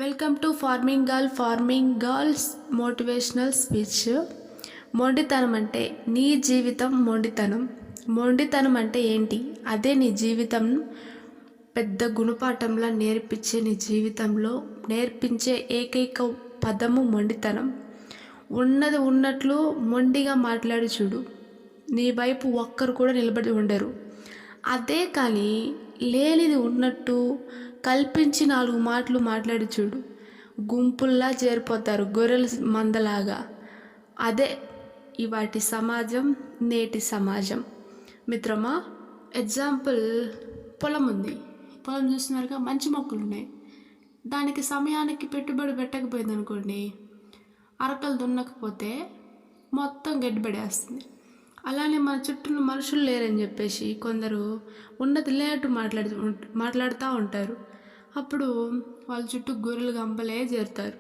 Welcome to farming girls motivational speech. మొండితనం అంటే నీ జీవితం మొండితనం. మొండితనం అంటే ఏంటి? అదే నీ జీవితం పెద్ద గుణపాఠంలా నేర్పించే, నీ జీవితంలో నేర్పించే ఏకైక పదము మొండితనం. ఉన్నది ఉన్నట్లు మొండిగా మాట్లాడి చూడు, నీ వైపు ఒక్కరు కూడా నిలబడి ఉండరు. అదే కానీ లేనిది ఉన్నట్టు కల్పించి 4 మాటలు మాట్లాడి చూడు, గుంపుల్లా చేరిపోతారు, గొర్రెల మందలాగా. అదే ఇవాటి సమాజం, నేటి సమాజం. మిత్రమా, ఎగ్జాంపుల్, పొలం ఉంది. పొలం చూస్తున్నారుగా, మంచి మొక్కలు ఉన్నాయి. దానికి సమయానికి పెట్టుబడి పెట్టకపోయింది అనుకోండి, అరకలు దున్నకపోతే మొత్తం గడ్డిపడేస్తుంది. అలానే మన చుట్టూ మనుషులు లేరని చెప్పేసి కొందరు ఉన్నది లేనట్టు మాట్లాడుతూ ఉంటారు. అప్పుడు వాళ్ళ చుట్టూ గొర్రెలు గంపలే చేరుతారు.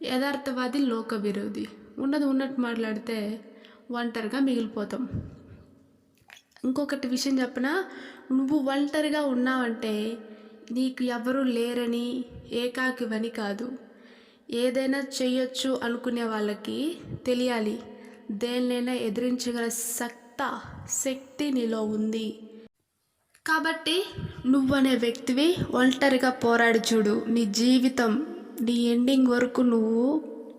యథార్థవాది లోక విరోధి. ఉన్నది ఉన్నట్టు మాట్లాడితే ఒంటరిగా మిగిలిపోతాం. ఇంకొకటి విషయం చెప్పనా, నువ్వు ఒంటరిగా ఉన్నావంటే నీకు ఎవరు లేరని, ఏకాకివని కాదు. ఏదైనా చెయ్యొచ్చు అనుకునే వాళ్ళకి తెలియాలి, దేన్నైనా ఎదిరించగల శక్తి నీలో ఉంది. కాబట్టి నువ్వనే వ్యక్తివి ఒంటరిగా పోరాడి చూడు. నీ జీవితం, నీ ఎండింగ్ వరకు నువ్వు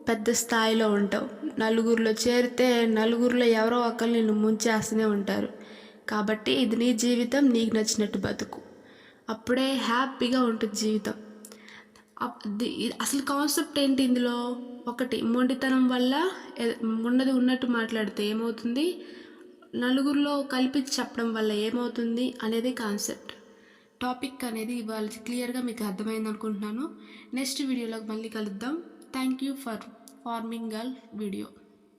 పెద్ద స్థాయిలో ఉంటావు. నలుగురిలో చేరితే నలుగురిలో ఎవరో ఒకరు నిన్ను ముంచేస్తూనే ఉంటారు. కాబట్టి ఇది నీ జీవితం, నీకు నచ్చినట్టు బతుకు. అప్పుడే హ్యాపీగా ఉంటుంది జీవితం. అసలు కాన్సెప్ట్ ఏంటి ఇందులో? ఒకటి, మొండితనం వల్ల ఉన్నది ఉన్నట్టు మాట్లాడితే ఏమవుతుంది, నలుగురిలో కలిపి చెప్పడం వల్ల ఏమవుతుంది అనేది కాన్సెప్ట్. టాపిక్ అనేది ఇవాళ క్లియర్గా మీకు అర్థమైంది అనుకుంటున్నాను. నెక్స్ట్ వీడియోలో మళ్ళీ కలుద్దాం. Thank you for farming girl video.